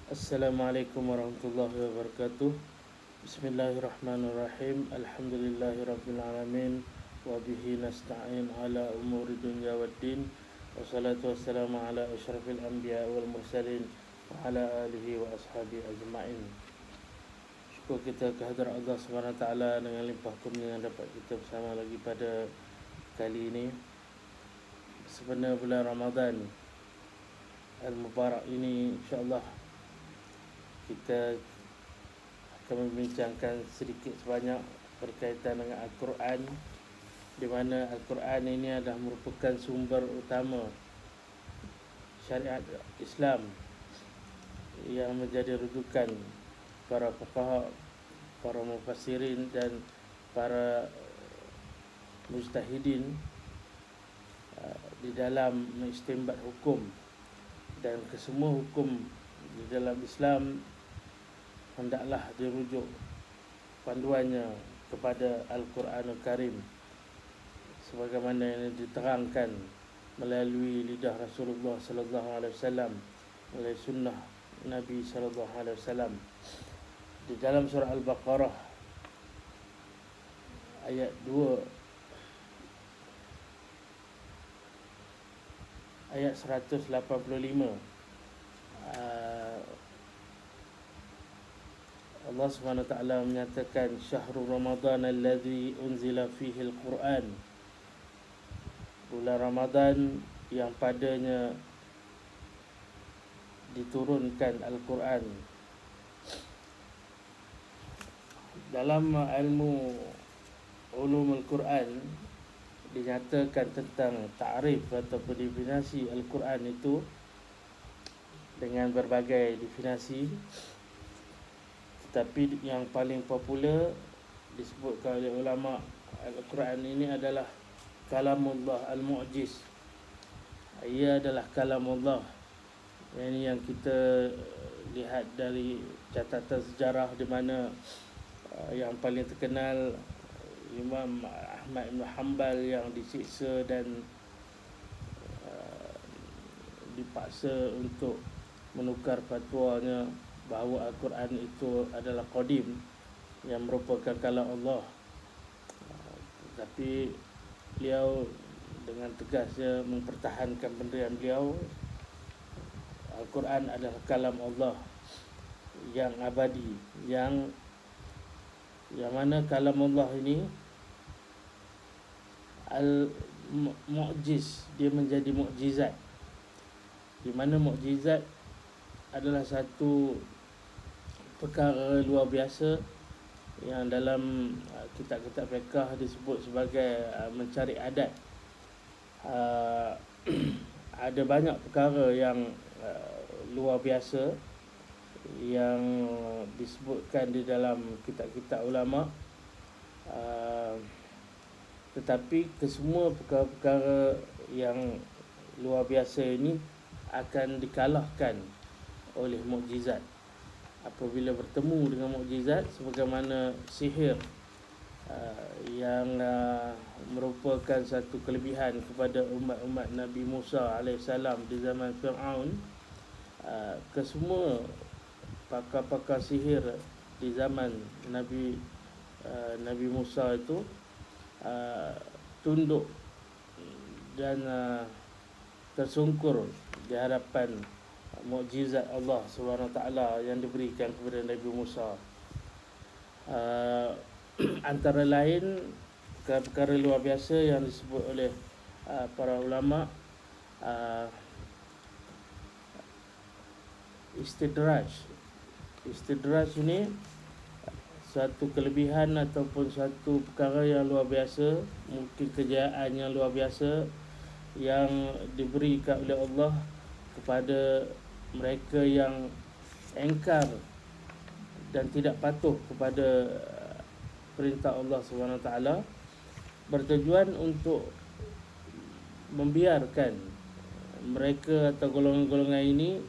Assalamualaikum warahmatullahi wabarakatuh. Bismillahirrahmanirrahim. Alhamdulillahirabbil wa bihi nasta'in ala umuri dunya waddin. Wassalatu wassalamu ala asyrafil anbiya wal mursalin wa ala alihi wa ashabi ajma'in. Syukur kita kehadrat Allah SWT dengan limpah kurnia dapat kita bersama lagi pada kali ini sebenarnya bulan Ramadan Al-Mubarak ini, insyaAllah kita akan membincangkan sedikit sebanyak berkaitan dengan Al-Quran, di mana Al-Quran ini adalah merupakan sumber utama syariat Islam yang menjadi rujukan para fuqaha, para mufassirin dan para mujtahidin di dalam mengistinbat hukum, dan kesemua hukum di dalam Islam hendaklah dirujuk panduannya kepada Al-Quranul Karim sebagaimana yang diterangkan melalui lidah Rasulullah sallallahu alaihi wasallam, melalui sunnah Nabi sallallahu alaihi wasallam. Di dalam surah Al-Baqarah ayat 2 ayat 185, Allah SWT menyatakan syahrul Ramadan alladhi unzila fihi al-Quran, bulan Ramadan yang padanya diturunkan Al-Quran. Dalam ilmu ulum Al-Quran dinyatakan tentang ta'rif atau definisi Al-Quran itu dengan berbagai definisi, tapi yang paling popular disebutkan oleh ulama, Al-Quran ini adalah kalamullah al-mu'jiz. Ia adalah kalamullah. Ini yang kita lihat dari catatan sejarah, di mana yang paling terkenal Imam Ahmad bin Hanbal yang disiksa dan dipaksa untuk menukar fatwanya bahawa Al-Quran itu adalah qadim, yang merupakan kalam Allah. Tapi beliau dengan tegasnya mempertahankan pendirian beliau, Al-Quran adalah kalam Allah yang abadi, yang mana kalam Allah ini al-mu'jiz, dia menjadi mukjizat, di mana mukjizat adalah satu perkara luar biasa yang dalam kitab-kitab fiqh disebut sebagai mencari adat. Ada banyak perkara yang luar biasa yang disebutkan di dalam kitab-kitab ulama, tetapi kesemua perkara-perkara yang luar biasa ini akan dikalahkan oleh mukjizat apabila bertemu dengan mukjizat, sebagaimana sihir yang merupakan satu kelebihan kepada umat-umat Nabi Musa alaihissalam di zaman Fir'aun. Kesemua pakar-pakar sihir di zaman Nabi Musa itu tunduk dan tersungkur di hadapan mukjizat Allah SWT yang diberikan kepada Nabi Musa. Antara lain perkara luar biasa yang disebut oleh para ulama, istidraj. Istidraj ini satu kelebihan ataupun satu perkara yang luar biasa, mungkin kejayaan yang luar biasa yang diberikan oleh Allah kepada mereka yang engkar dan tidak patuh kepada perintah Allah SWT, bertujuan untuk membiarkan mereka atau golongan-golongan ini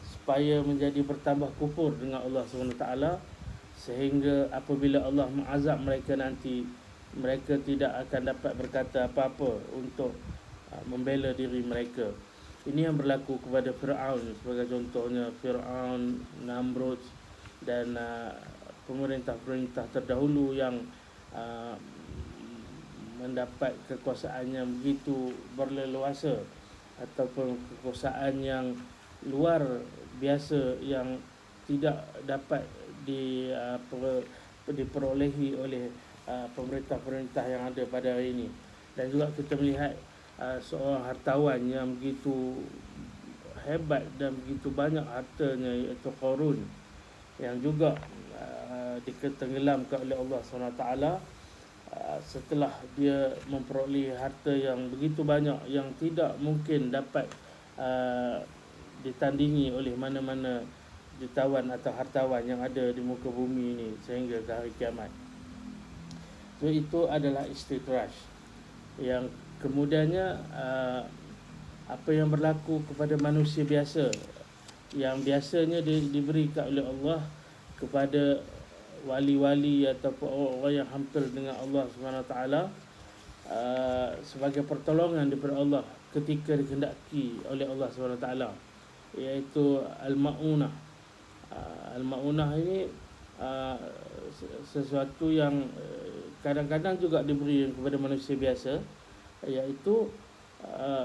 supaya menjadi bertambah kufur dengan Allah SWT, sehingga apabila Allah mengazab mereka nanti, mereka tidak akan dapat berkata apa-apa untuk membela diri mereka. Ini yang berlaku kepada Fir'aun sebagai contohnya, Fir'aun, Namrud dan pemerintah-pemerintah terdahulu yang uh, mendapat kekuasaan yang begitu berleluasa ataupun kekuasaan yang luar biasa yang tidak dapat diperolehi oleh pemerintah-pemerintah yang ada pada hari ini. Dan juga kita melihat seorang hartawan yang begitu hebat dan begitu banyak hartanya, iaitu Qarun, yang juga ditenggelamkan oleh Allah SWT setelah dia memperoleh harta yang begitu banyak yang tidak mungkin dapat ditandingi oleh mana-mana jutawan atau hartawan yang ada di muka bumi ini sehingga ke hari kiamat. So itu adalah istidraj yang kemudiannya apa yang berlaku kepada manusia biasa yang biasanya diberikan oleh Allah kepada wali-wali ataupun orang-orang yang hampir dengan Allah SWT sebagai pertolongan daripada Allah ketika dikehendaki oleh Allah SWT, iaitu Al-Ma'unah. Al-Ma'unah ini sesuatu yang kadang-kadang juga diberi kepada manusia biasa, iaitu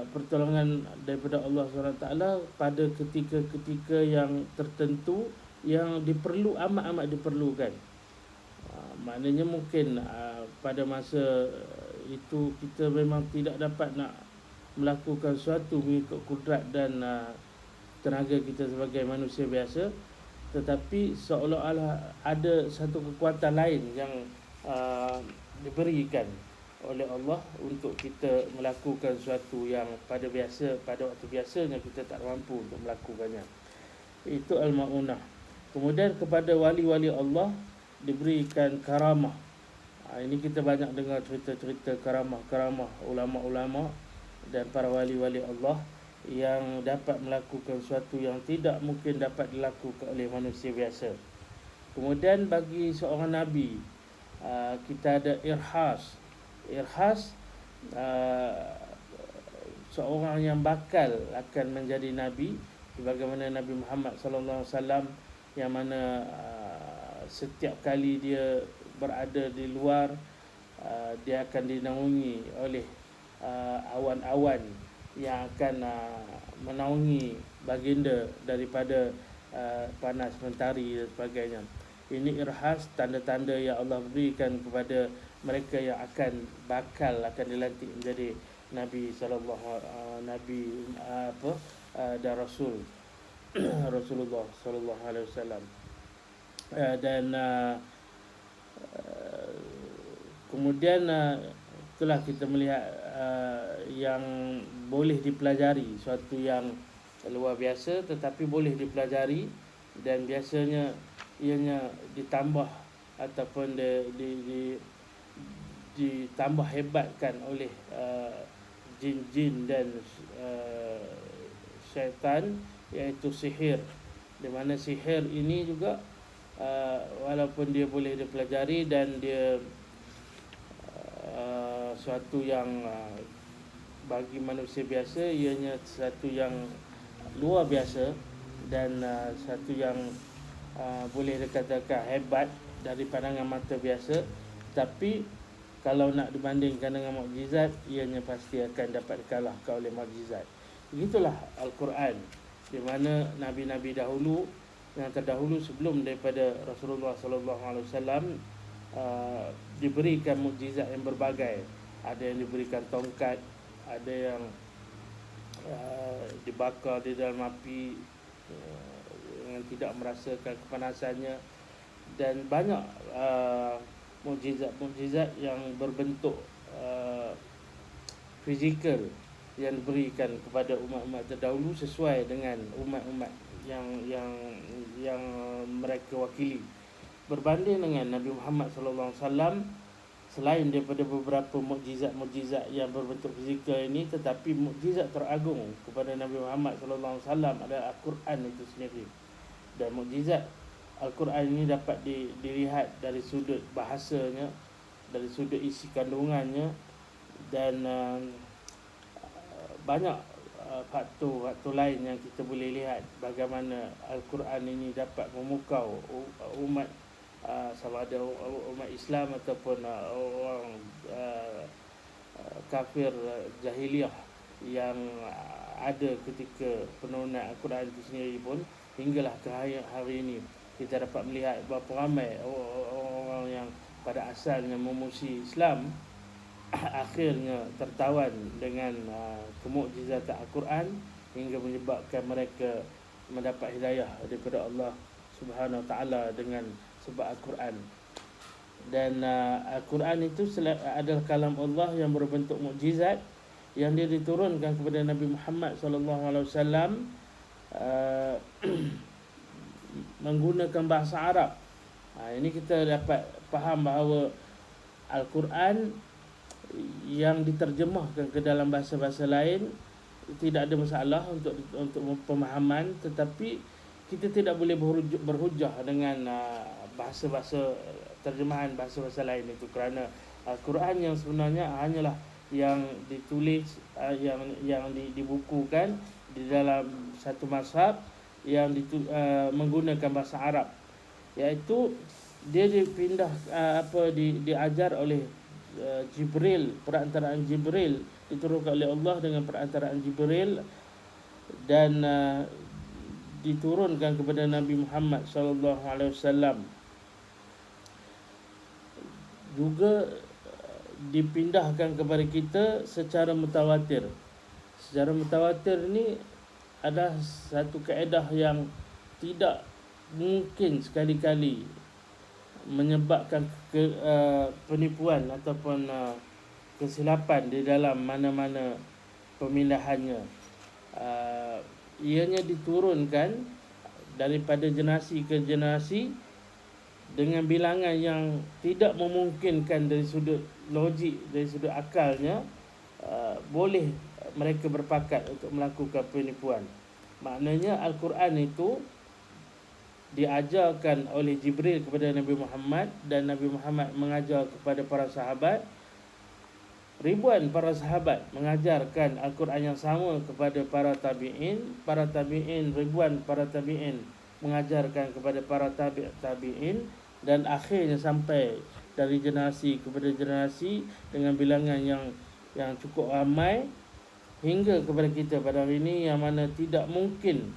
pertolongan daripada Allah SWT pada ketika-ketika yang tertentu yang amat-amat diperlukan. Maknanya mungkin pada masa itu kita memang tidak dapat nak melakukan sesuatu mengikut kudrat dan tenaga kita sebagai manusia biasa, tetapi seolah-olah ada satu kekuatan lain yang diberikan oleh Allah untuk kita melakukan sesuatu yang pada waktu biasanya kita tak mampu untuk melakukannya. Itu Al-Ma'unah. Kemudian kepada wali-wali Allah diberikan karamah. Ini kita banyak dengar cerita-cerita karamah-karamah ulama-ulama dan para wali-wali Allah yang dapat melakukan sesuatu yang tidak mungkin dapat dilakukan oleh manusia biasa. Kemudian bagi seorang Nabi, kita ada Irhas. Irhas seorang yang bakal akan menjadi Nabi, sebagaimana Nabi Muhammad SAW, yang mana setiap kali dia berada di luar, dia akan dinaungi oleh awan-awan yang akan menaungi baginda daripada panas mentari dan sebagainya. Ini Irhas, tanda-tanda yang Allah berikan kepada mereka yang bakal dilantik menjadi Nabi dan Rasul Rasulullah sallallahu alaihi wasallam. Dan kemudian itulah kita melihat yang boleh dipelajari, suatu yang luar biasa tetapi boleh dipelajari, dan biasanya ianya ditambah ataupun ditambah hebatkan oleh jin-jin dan syaitan, iaitu sihir. Di mana sihir ini juga walaupun dia boleh dipelajari dan dia suatu yang bagi manusia biasa ianya satu yang luar biasa dan satu yang boleh dikatakan hebat dari pandangan mata biasa, tapi kalau nak dibandingkan dengan mukjizat, ianya pasti akan dapat dikalahkan oleh mukjizat. Begitulah Al-Quran, di mana nabi-nabi dahulu yang terdahulu sebelum daripada Rasulullah sallallahu alaihi wasallam diberikan mukjizat yang berbagai. Ada yang diberikan tongkat, ada yang dibakar di dalam api yang tidak merasakan kepanasannya, dan banyak mukjizat-mukjizat yang berbentuk fizikal yang diberikan kepada umat-umat terdahulu sesuai dengan umat-umat yang mereka wakili. Berbanding dengan Nabi Muhammad sallallahu alaihi wasallam, selain daripada beberapa mukjizat-mukjizat yang berbentuk fizikal ini, tetapi mukjizat teragung kepada Nabi Muhammad sallallahu alaihi wasallam adalah Al-Quran itu sendiri. Dan mukjizat Al-Quran ini dapat dilihat dari sudut bahasanya, dari sudut isi kandungannya, dan banyak faktor lain yang kita boleh lihat bagaimana Al-Quran ini dapat memukau umat, sama ada umat Islam ataupun orang kafir jahiliyah yang ada ketika penurunan Al-Quran itu sendiri pun, hinggalah ke hari ini kita dapat melihat berapa ramai orang yang pada asalnya memuji Islam akhirnya tertawan dengan kemukjizatan Al-Quran hingga menyebabkan mereka mendapat hidayah daripada Allah Subhanahu Wa Taala dengan sebab Al-Quran. Dan Al-Quran itu adalah kalam Allah yang berbentuk mukjizat yang dia diturunkan kepada Nabi Muhammad sallallahu alaihi wasallam menggunakan bahasa Arab. Ini kita dapat faham bahawa Al-Quran yang diterjemahkan ke dalam bahasa-bahasa lain tidak ada masalah untuk pemahaman, tetapi kita tidak boleh berhujah dengan bahasa-bahasa terjemahan bahasa-bahasa lain itu, kerana Al-Quran yang sebenarnya hanyalah yang ditulis yang dibukukan di dalam satu mazhab yang menggunakan bahasa Arab, iaitu dia dipindah diajar oleh Jibril, perantaraan Jibril, diturunkan oleh Allah dengan perantaraan Jibril dan diturunkan kepada Nabi Muhammad sallallahu alaihi wasallam. Juga dipindahkan kepada kita secara mutawatir. Secara mutawatir ni adalah satu kaedah yang tidak mungkin sekali-kali menyebabkan penipuan ataupun kesilapan di dalam mana-mana pemilihannya. Ianya diturunkan daripada generasi ke generasi dengan bilangan yang tidak memungkinkan dari sudut logik, dari sudut akalnya boleh mereka berpakat untuk melakukan penipuan. Maknanya Al-Quran itu diajarkan oleh Jibril kepada Nabi Muhammad, dan Nabi Muhammad mengajar kepada para sahabat. Ribuan para sahabat mengajarkan Al-Quran yang sama kepada para tabi'in, ribuan para tabi'in mengajarkan kepada para tabi'in, dan akhirnya sampai dari generasi kepada generasi dengan bilangan yang cukup ramai hingga kepada kita pada hari ini, yang mana tidak mungkin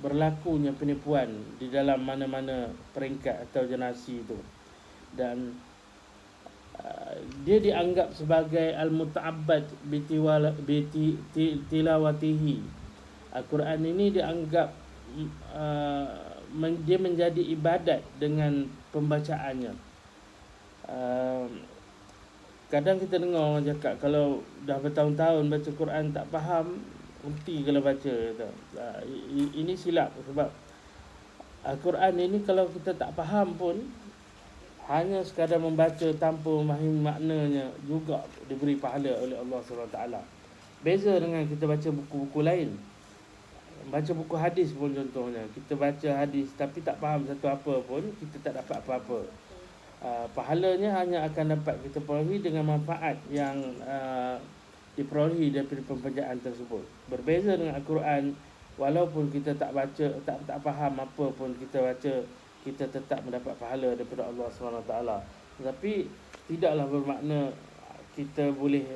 berlakunya penipuan di dalam mana-mana peringkat atau generasi itu. Dan dia dianggap sebagai al-muta'abbad bitilawatihi. Al-Quran ini dianggap dia menjadi ibadat dengan pembacaannya. Kadang kita dengar orang cakap kalau dah bertahun-tahun baca Quran tak faham, henti kalau baca. Ini silap, sebab Al-Quran ini kalau kita tak faham pun, hanya sekadar membaca tanpa memahami maknanya juga diberi pahala oleh Allah SWT. Beza dengan kita baca buku-buku lain. Baca buku hadis pun contohnya, kita baca hadis tapi tak faham satu apa pun, kita tak dapat apa-apa. Pahalanya hanya akan dapat kita perolehi dengan manfaat yang diperolehi daripada pembacaan tersebut. Berbeza dengan Al-Quran, walaupun kita tak baca, tak faham apa pun kita baca, kita tetap mendapat pahala daripada Allah SWT. Tetapi tidaklah bermakna kita boleh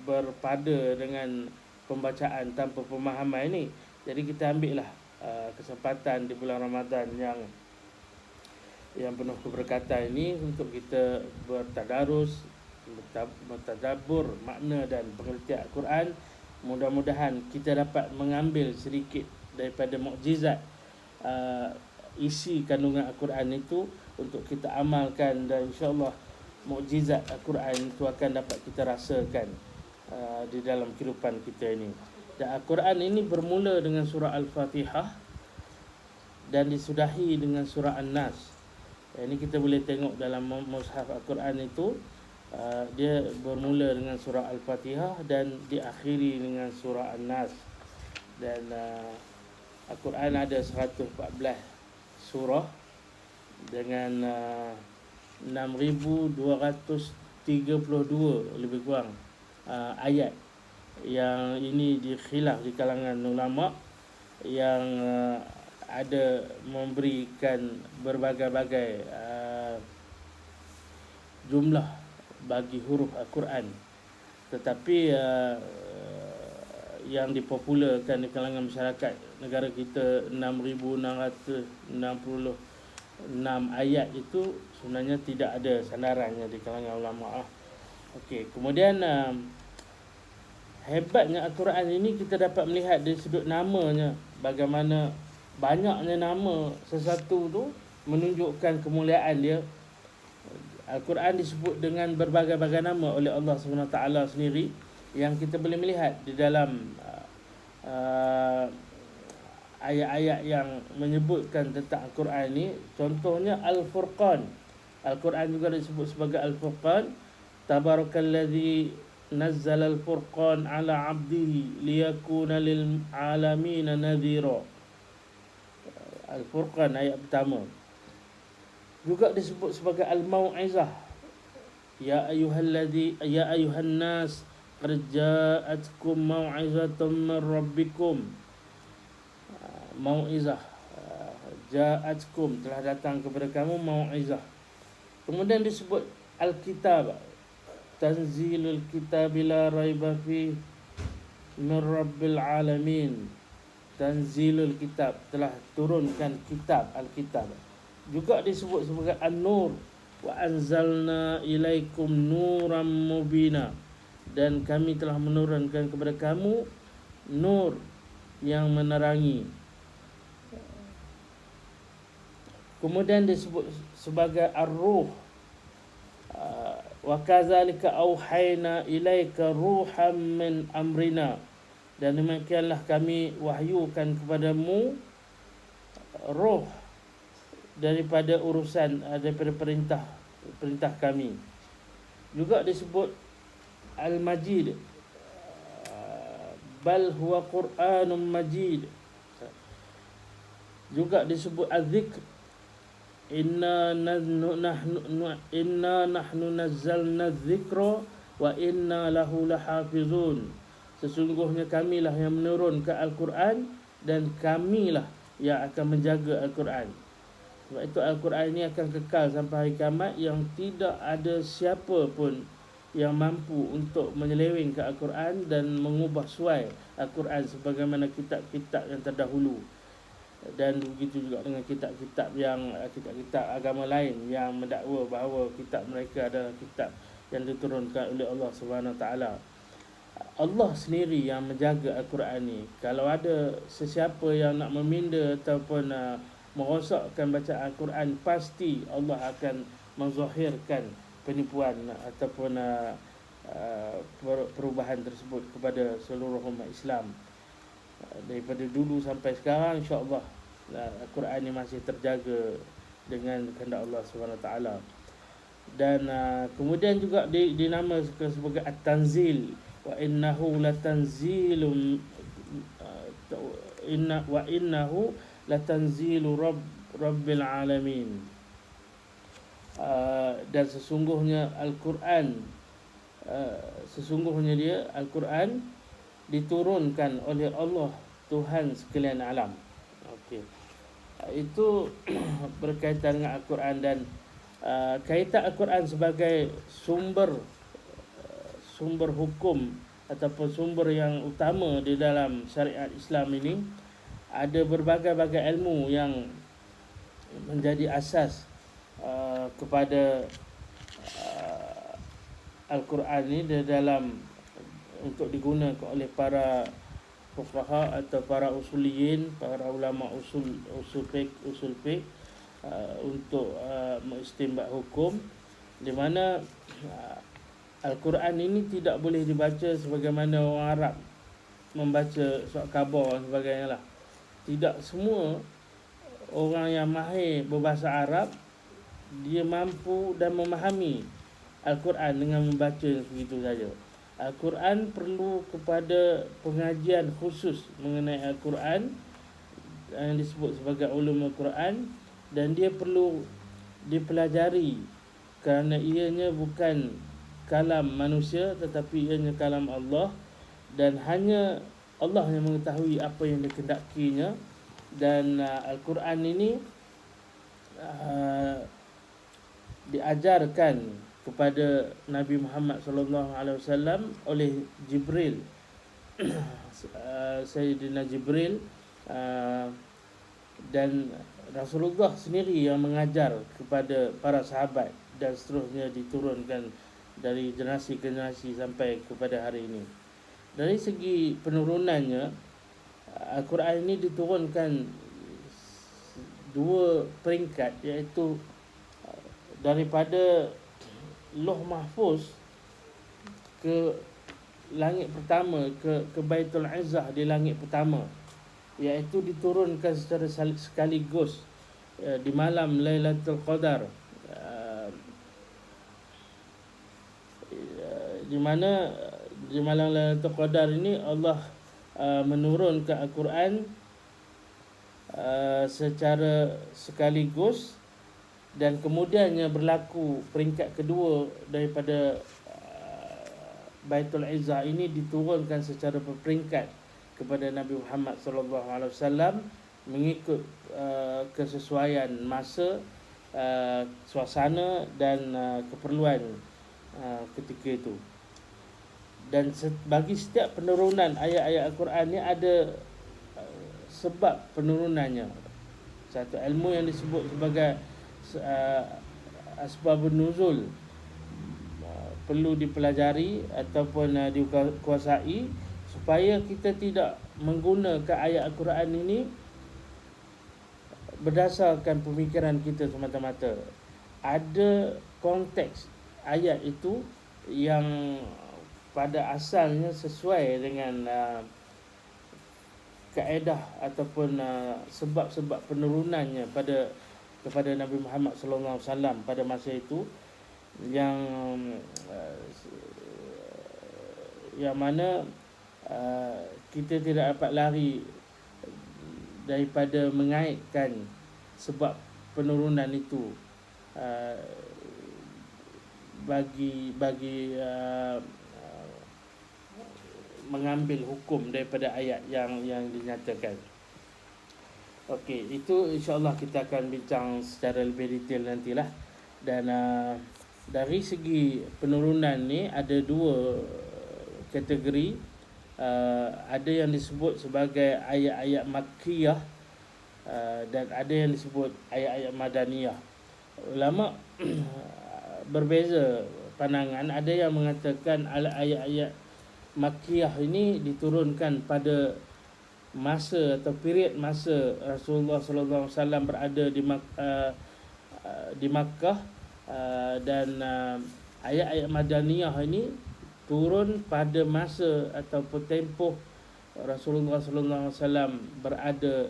berpada dengan pembacaan tanpa pemahaman ini. Jadi kita ambillah kesempatan di bulan Ramadan yang penuh keberkatan ini untuk kita bertadarus, bertadabbur makna dan pengertian Al-Quran. Mudah-mudahan kita dapat mengambil sedikit daripada mukjizat isi kandungan Al-Quran itu untuk kita amalkan, dan insya-Allah mukjizat Al-Quran itu akan dapat kita rasakan di dalam kehidupan kita ini. Dan Al-Quran ini bermula dengan surah Al-Fatihah dan disudahi dengan surah An-Nas. Ini kita boleh tengok dalam mushaf Al-Quran itu, dia bermula dengan surah Al-Fatihah dan diakhiri dengan surah An-Nas. Dan Al-Quran ada 114 surah dengan 6,232 lebih kurang ayat. yang ini dikhilaf di kalangan ulama yang ada memberikan berbagai-bagai jumlah bagi huruf Al-Quran, tetapi yang dipopularkan di kalangan masyarakat negara kita 6,666 ayat itu sebenarnya tidak ada sandarannya di kalangan ulama. Okey, kemudian hebatnya Al-Quran ini kita dapat melihat dari sudut namanya, bagaimana banyaknya nama sesuatu tu menunjukkan kemuliaan dia. Al-Quran disebut dengan berbagai-bagai nama oleh Allah SWT sendiri, yang kita boleh melihat di dalam ayat-ayat yang menyebutkan tentang Al-Quran ini. Contohnya Al-Furqan. Al-Quran juga disebut sebagai Al-Furqan. Tabarakalladzi nazzala al-furqan ala 'abdihi liyakuna lil 'alamin nadhira. Al-Furqan ayat pertama. Juga disebut sebagai Al-Mau'izah. Ya ayuhan nas qad ja'atkum mau'izatun min rabbikum. Mau'izah, ja'atkum, telah datang kepada kamu mau'izah. Kemudian disebut Al-Kitab, tanzilul kitab la raiba fi min rabbil alamin. Tanzilul kitab, telah turunkan kitab, Al-Kitab. Juga disebut sebagai An-Nur, wa anzalna ilaikum nuram mubina, dan kami telah menurunkan kepada kamu nur yang menerangi. Kemudian disebut sebagai Ar-Ruh, wa kadzalika auhayna ilaika ruham min amrina, dan demikianlah kami wahyukan kepadamu roh daripada urusan, daripada perintah kami. Juga disebut Al-Majid, bal huwa Qur'anun Majid. Juga disebut Az-Zikr, inna nahnu nazzalna az-zikra wa inna lahu lahafizun. Sesungguhnya kamilah yang menurunkan Al-Quran dan kamilah yang akan menjaga Al-Quran. Sebab itu Al-Quran ini akan kekal sampai hari kiamat, yang tidak ada siapa pun yang mampu untuk menyeleweng ke Al-Quran dan mengubah suai Al-Quran sebagaimana kitab-kitab yang terdahulu. Dan begitu juga dengan kitab-kitab agama lain yang mendakwa bahawa kitab mereka adalah kitab yang diturunkan oleh Allah SWT. Allah sendiri yang menjaga Al-Quran ni. Kalau ada sesiapa yang nak meminda ataupun merosakkan bacaan Al-Quran, pasti Allah akan menzahirkan penipuan ataupun perubahan tersebut kepada seluruh umat Islam. Daripada dulu sampai sekarang, insya-Allah Al-Quran ni masih terjaga dengan kehendak Allah SWT. Dan kemudian juga dinamakan sebagai At-Tanzil, wa innahu latanzilu rabbil alamin. Dan sesungguhnya Al-Quran, sesungguhnya dia Al-Quran diturunkan oleh Allah, Tuhan sekalian alam. Okey, itu berkaitan dengan Al-Quran. Dan kaitan Al-Quran sebagai sumber hukum ataupun sumber yang utama di dalam syariat Islam ini, ada berbagai-bagai ilmu yang menjadi asas kepada Al-Quran ini di dalam untuk digunakan oleh para fuqaha atau para usuliyin, para ulama usul fiqh untuk mengistinbat hukum, di mana Al-Quran ini tidak boleh dibaca sebagaimana orang Arab membaca surat khabar dan sebagainya lah. Tidak semua orang yang mahir berbahasa Arab dia mampu dan memahami Al-Quran dengan membaca begitu saja. Al-Quran perlu kepada pengajian khusus mengenai Al-Quran yang disebut sebagai ulum Al-Quran, dan dia perlu dipelajari kerana ianya bukan kalam manusia tetapi ianya kalam Allah, dan hanya Allah yang mengetahui apa yang dikehendakinya. Dan Al-Quran ini diajarkan kepada Nabi Muhammad SAW oleh Jibril. Sayyidina Jibril, dan Rasulullah sendiri yang mengajar kepada para sahabat, dan seterusnya diturunkan dari generasi ke generasi sampai kepada hari ini. Dari segi penurunannya, Al-Quran ini diturunkan dua peringkat, iaitu daripada Lauh Mahfuz ke langit pertama, ke Baitul Izzah di langit pertama, iaitu diturunkan secara sekaligus di malam Lailatul Qadar, di mana di malam Lailatul Qadar ini Allah menurunkan Al-Quran secara sekaligus, dan kemudiannya berlaku peringkat kedua daripada Baitul Izzah ini diturunkan secara berperingkat kepada Nabi Muhammad SAW mengikut kesesuaian masa, suasana dan keperluan ketika itu. Dan bagi setiap penurunan ayat-ayat Al-Quran ni ada sebab penurunannya. Satu ilmu yang disebut sebagai asbabun nuzul perlu dipelajari ataupun dikuasai, supaya kita tidak menggunakan ayat Al-Quran ini berdasarkan pemikiran kita semata-mata. Ada konteks ayat itu yang pada asalnya sesuai dengan kaedah ataupun sebab-sebab penurunannya kepada Nabi Muhammad SAW pada masa itu, yang mana kita tidak dapat lari daripada mengaitkan sebab penurunan itu bagi mengambil hukum daripada ayat yang dinyatakan. Okey, itu insya-Allah kita akan bincang secara lebih detail nantilah. Dan dari segi penurunan ni ada dua kategori. Ada yang disebut sebagai ayat-ayat Makkiyah, dan ada yang disebut ayat-ayat Madaniyah. Ulama berbeza pandangan. Ada yang mengatakan ayat-ayat Makkiyah ini diturunkan pada masa atau period masa Rasulullah SAW berada di Makkah, dan ayat-ayat Madaniyah ini turun pada masa ataupun tempoh Rasulullah SAW berada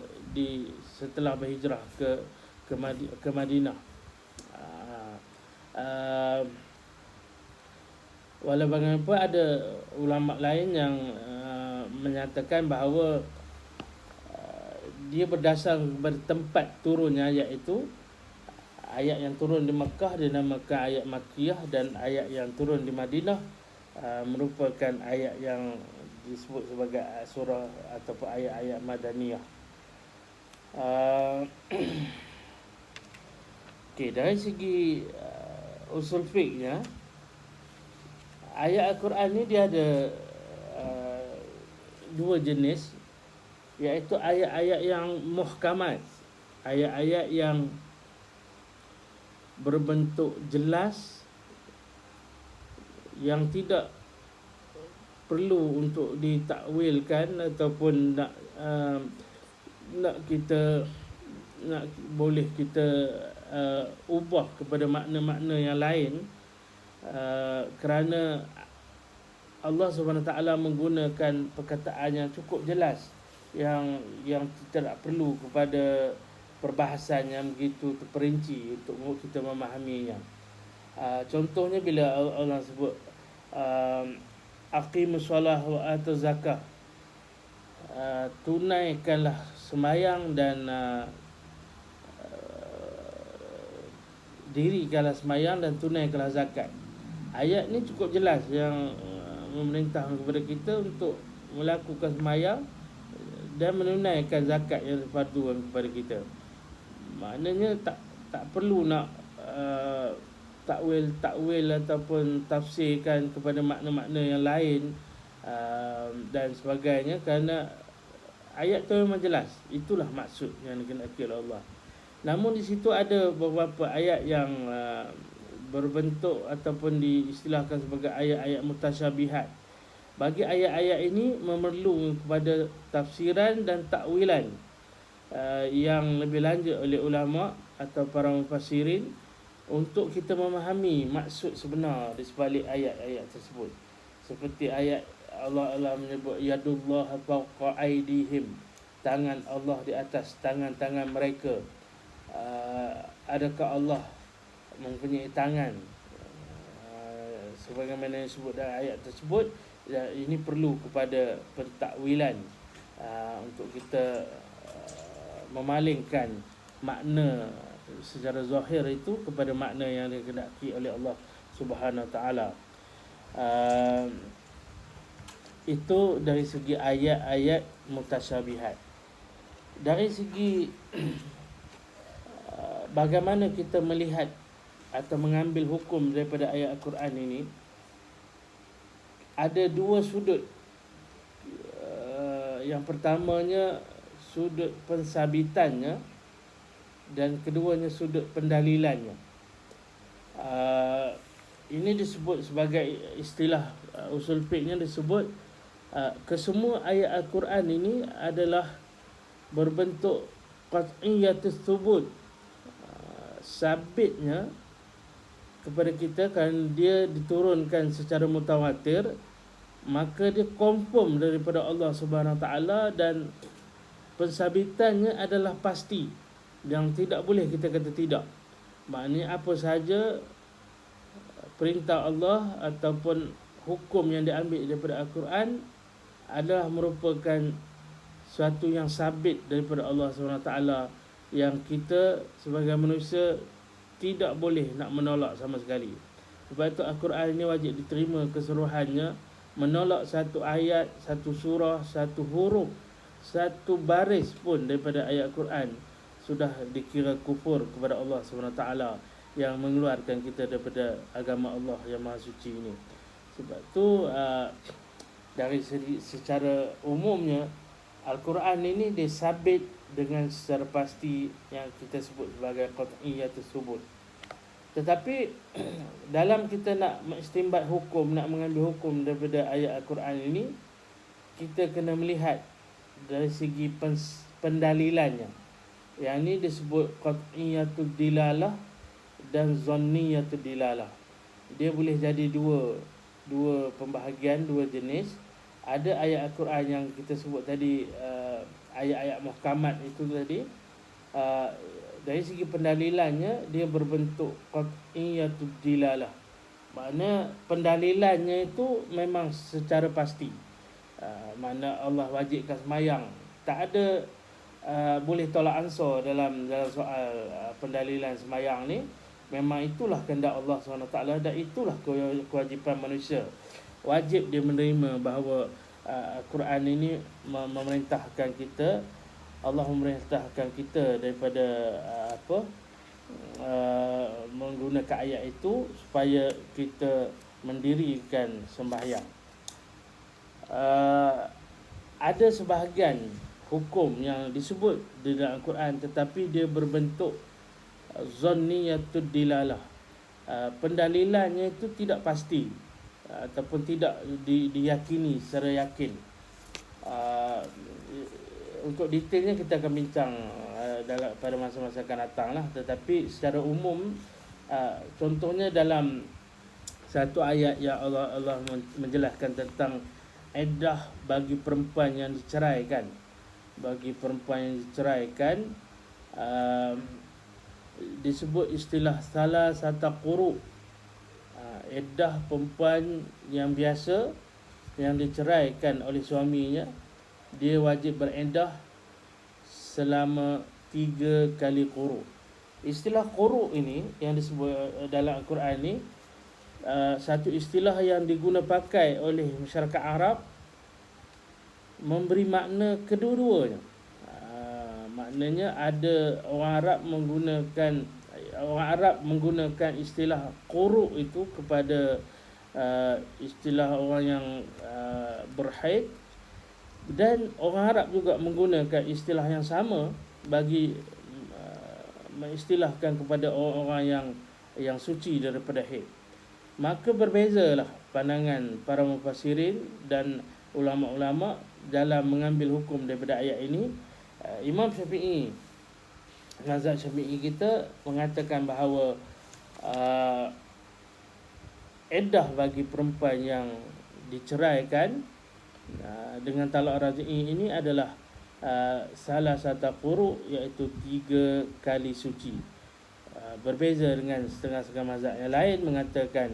setelah berhijrah ke Madinah. Walau bagaimanapun ada ulama lain yang menyatakan bahawa dia berdasar kepada tempat turunnya ayat itu. Ayat yang turun di Makkah dinamakan ayat Makkiyah, dan ayat yang turun di Madinah merupakan ayat yang disebut sebagai surah ataupun ayat-ayat Madaniyah. Okey, dari segi usul fiqhnya, ayat Al-Quran ni dia ada dua jenis, iaitu ayat-ayat yang muhkamat, ayat-ayat yang berbentuk jelas, yang tidak perlu untuk ditakwilkan ataupun boleh kita ubah kepada makna-makna yang lain, kerana Allah SWT menggunakan perkataan yang cukup jelas, yang tidak perlu kepada perbahasan yang begitu terperinci untuk kita memahaminya. Contohnya bila Allah sebut aqimus solah wa atuz zakah, tunaikanlah sembahyang dan dirikanlah sembahyang dan tunaikanlah zakat. Ayat ni cukup jelas yang memerintah kepada kita untuk melakukan sembahyang dan menunaikan zakat yang fardu kepada kita. Maknanya tak perlu nak takwil ataupun tafsirkan kepada makna-makna yang lain dan sebagainya, kerana ayat tu memang jelas, itulah maksud yang dikehendaki oleh Allah. Namun di situ ada beberapa ayat yang berbentuk ataupun diistilahkan sebagai ayat-ayat mutasyabihat. Bagi ayat-ayat ini memerlu kepada tafsiran dan takwilan yang lebih lanjut oleh ulama atau para mufassirin untuk kita memahami maksud sebenar di sebalik ayat-ayat tersebut. Seperti ayat Allah menyebut yadullah fawqa aydihim, tangan Allah di atas tangan-tangan mereka. Adakah Allah mempunyai tangan? Sebagaimana yang disebut dalam ayat tersebut, ini perlu kepada pentakwilan untuk kita memalingkan makna secara zahir itu kepada makna yang dikehendaki oleh Allah Subhanahu Wa Taala. Itu dari segi ayat-ayat mutasyabihat. Dari segi bagaimana kita melihat atau mengambil hukum daripada ayat Al-Quran ini, ada dua sudut. Yang pertamanya sudut pensabitannya dan keduanya sudut pendalilannya. Ini disebut sebagai istilah usul fiqhnya, disebut kesemua ayat Al-Quran ini adalah berbentuk qat'iyatus thubut, sabitnya kepada kita kerana dia diturunkan secara mutawatir, maka dia confirm daripada Allah Subhanahu Wa Taala dan pensabitannya adalah pasti, yang tidak boleh kita kata tidak. Maknanya apa sahaja perintah Allah ataupun hukum yang diambil daripada Al-Quran adalah merupakan suatu yang sabit daripada Allah SWT, yang kita sebagai manusia tidak boleh nak menolak sama sekali. Sebab itu Al-Quran ini wajib diterima keseluruhannya. Menolak satu ayat, satu surah, satu huruf, satu baris pun daripada ayat Al-Quran sudah dikira kufur kepada Allah SWT yang mengeluarkan kita daripada agama Allah yang Maha Suci ini. Sebab tu dari secara umumnya Al-Quran ini disabit dengan secara pasti yang kita sebut sebagai qat'iyatus thubut. Tetapi dalam kita nak mengistinbat hukum, nak mengambil hukum daripada ayat Al-Quran ini, kita kena melihat dari segi pendalilannya. Yang ini disebut qat'iyatul dilalah dan zanniyatul dilalah. Dia boleh jadi dua pembahagian, dua jenis. Ada ayat Al-Quran yang kita sebut tadi, ayat-ayat muhkamat itu tadi, dari segi pendalilannya dia berbentuk qat'iyatul dilalah. Makna pendalilannya itu memang secara pasti. Mana Allah wajibkan sembahyang, tak ada boleh tolak ansur dalam soal pendalilan sembahyang ni. Memang itulah kehendak Allah SWT dan itulah kewajipan manusia. Wajib dia menerima bahawa Al-Quran ini memerintahkan kita, Allah memerintahkan kita daripada menggunakan ayat itu supaya kita mendirikan sembahyang. Ada sebahagian hukum yang disebut di dalam Al-Quran tetapi dia berbentuk zanniyatud dilalah. Pendalilannya itu tidak pasti ataupun tidak diyakini secara yakin. Untuk detailnya kita akan bincang pada masa-masa akan datang lah. Tetapi secara umum, contohnya dalam satu ayat yang Allah menjelaskan tentang iddah bagi perempuan yang diceraikan. Bagi perempuan yang diceraikan, disebut istilah salah satu quru. Iddah perempuan yang biasa yang diceraikan oleh suaminya, dia wajib beriddah selama 3 kali quru. Istilah quru ini yang disebut dalam Al-Quran ini, satu istilah yang diguna pakai oleh masyarakat Arab memberi makna kedua-duanya. Maknanya ada orang Arab menggunakan istilah quru itu kepada istilah orang yang berhaid, dan orang Arab juga menggunakan istilah yang sama bagi mengistilahkan kepada orang-orang yang suci daripada haid. Maka berbezalah pandangan para mufassirin dan ulama-ulama dalam mengambil hukum daripada ayat ini. Imam Syafi'i, mazhab Syafi'i kita mengatakan bahawa iddah bagi perempuan yang diceraikan dengan talak raj'i ini adalah salah satu quru, iaitu 3 kali suci. Berbeza dengan setengah-setengah mazhab yang lain mengatakan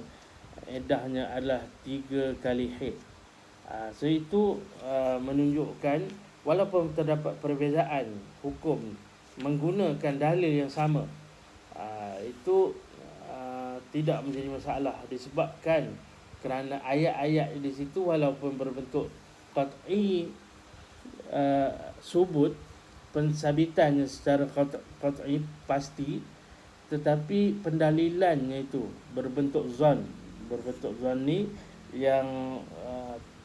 iddahnya adalah 3 kali haid. So itu menunjukkan walaupun terdapat perbezaan hukum menggunakan dalil yang sama, itu tidak menjadi masalah, disebabkan kerana ayat-ayat di situ walaupun berbentuk qat'i, subut, pensabitannya secara qat'i pasti, tetapi pendalilannya itu berbentuk zanni yang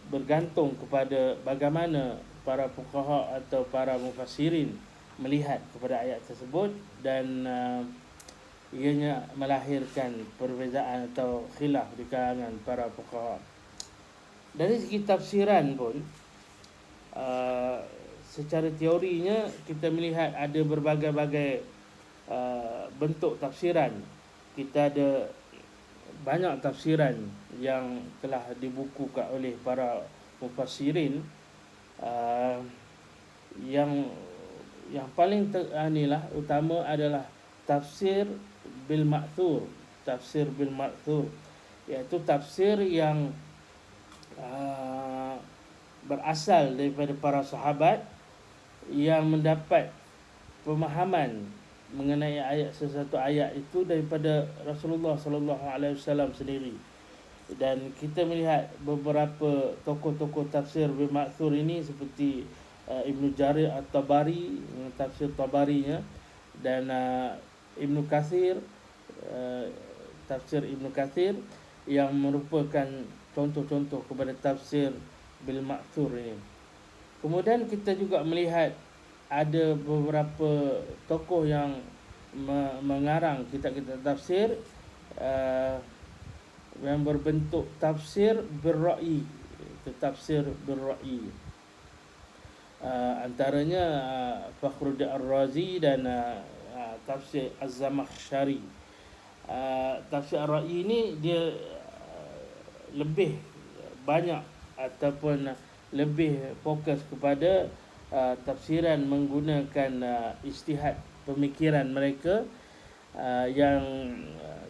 bergantung kepada bagaimana para fuqaha atau para mufassirin melihat kepada ayat tersebut, dan ianya melahirkan perbezaan atau khilaf di kalangan para fuqaha. Dari segi tafsiran pun, secara teorinya kita melihat ada berbagai-bagai bentuk tafsiran. Kita ada banyak tafsiran yang telah dibukukan oleh para mufassirin. Yang paling utama adalah tafsir bil ma'thur. Tafsir bil ma'thur iaitu tafsir yang berasal daripada para sahabat yang mendapat pemahaman mengenai sesuatu ayat itu daripada Rasulullah sallallahu alaihi wasallam sendiri. Dan kita melihat beberapa tokoh-tokoh tafsir bil ma'thur ini seperti Ibnu Jarir At-Tabari, tafsir Tabarinya, dan Ibnu Katsir, tafsir Ibnu Katsir, yang merupakan contoh-contoh kepada tafsir bil ma'thur ini. Kemudian kita juga melihat ada beberapa tokoh yang mengarang kitab-kitab tafsir yang berbentuk tafsir bil-ra'yi, tafsir bil-ra'yi. Antaranya Fakhruddin Ar-Razi dan tafsir Az-Zamakhsyari. Tafsir Ar-Ra'yi ini dia lebih banyak ataupun lebih fokus kepada tafsiran menggunakan ijtihad pemikiran mereka, yang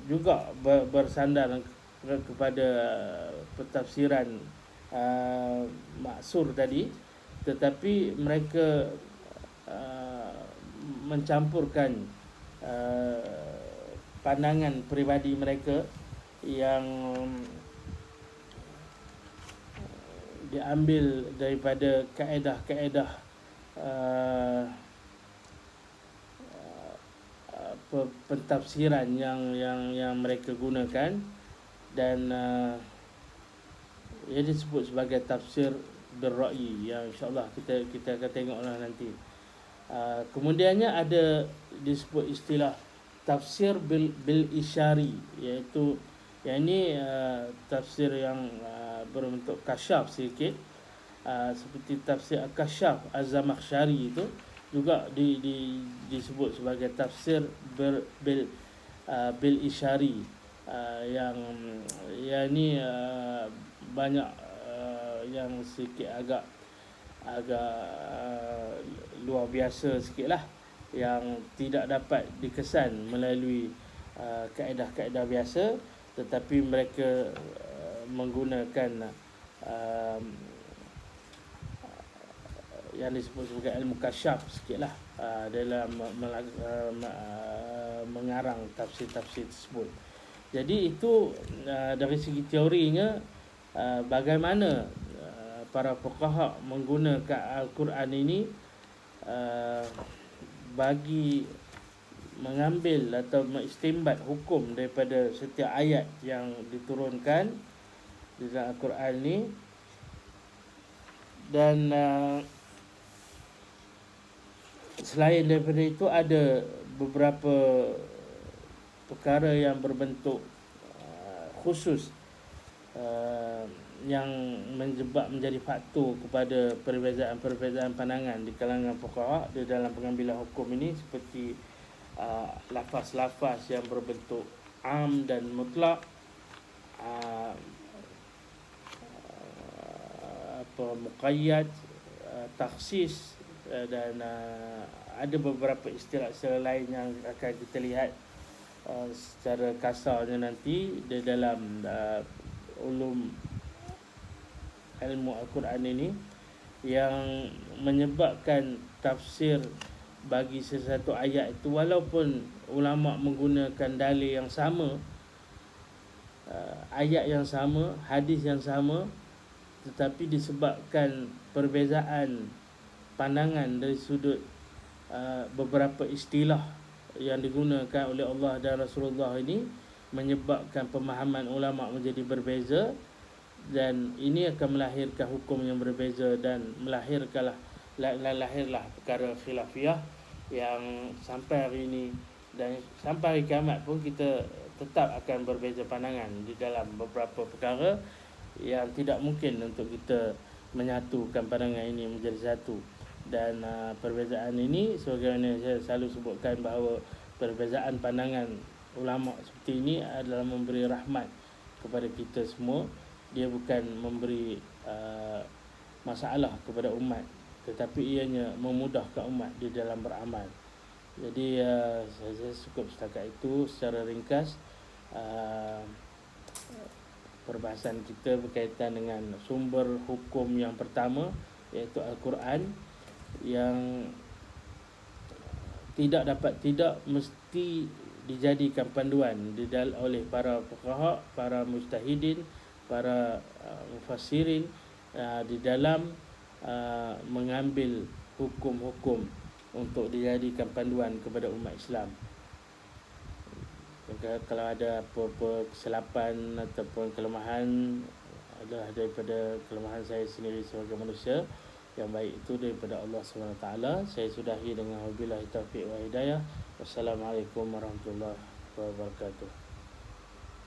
juga bersandar kepada pentafsiran maksur tadi, tetapi mereka mencampurkan pandangan peribadi mereka yang diambil daripada kaedah-kaedah pentafsiran yang mereka gunakan, dan ia disebut sebagai tafsir bil-ra'yi, yang insya-Allah kita akan tengoklah nanti. Kemudiannya ada disebut istilah tafsir bil isyari, iaitu yang ini tafsir yang berbentuk kasyaf sedikit, seperti tafsir Kasyaf Az-Zamakhsyari itu juga disebut sebagai tafsir bil isyari, yang ini banyak yang sedikit agak luar biasa sikitlah, yang tidak dapat dikesan melalui kaedah-kaedah biasa, tetapi mereka menggunakan yang disebut sebagai ilmu kasyaf sikitlah dalam mengarang tafsir-tafsir tersebut. Jadi itu dari segi teorinya, bagaimana para fuqaha menggunakan Al-Quran ini bagi mengambil atau mengistimbat hukum daripada setiap ayat yang diturunkan di dalam Al-Quran ini. Dan selain daripada itu ada beberapa perkara yang berbentuk khusus yang menjadi faktor kepada perbezaan pandangan di kalangan fuqaha di dalam pengambilan hukum ini, seperti lafaz-lafaz yang berbentuk am dan mutlak, muqayyad, takhsis, dan ada beberapa istilah-istilah lain yang akan kita lihat secara kasarnya nanti di dalam ulum ilmu Al-Quran ini, yang menyebabkan tafsir bagi sesuatu ayat itu, walaupun ulama menggunakan dalil yang sama, ayat yang sama, hadis yang sama, tetapi disebabkan perbezaan pandangan dari sudut beberapa istilah yang digunakan oleh Allah dan Rasulullah ini, menyebabkan pemahaman ulama menjadi berbeza, dan ini akan melahirkan hukum yang berbeza dan lahirlah perkara khilafiyah yang sampai hari ini dan sampai hari kiamat pun kita tetap akan berbeza pandangan di dalam beberapa perkara yang tidak mungkin untuk kita menyatukan pandangan ini menjadi satu. Dan perbezaan ini, sebagaimana saya selalu sebutkan, bahawa perbezaan pandangan ulama seperti ini adalah memberi rahmat kepada kita semua. Dia bukan memberi masalah kepada umat, tetapi ianya memudahkan umat di dalam beramal. Jadi saya cukup setakat itu secara ringkas perbahasan kita berkaitan dengan sumber hukum yang pertama, iaitu Al-Quran, yang tidak mesti dijadikan panduan oleh para fuqaha, para mujtahidin, para mufassirin di dalam mengambil hukum-hukum untuk dijadikan panduan kepada umat Islam. Kalau ada apa-apa kesilapan ataupun kelemahan, adalah daripada kelemahan saya sendiri sebagai manusia. Yang baik itu daripada Allah SWT. Saya sudahi dengan wabillahi taufiq wa hidayah. Wassalamualaikum warahmatullahi wabarakatuh.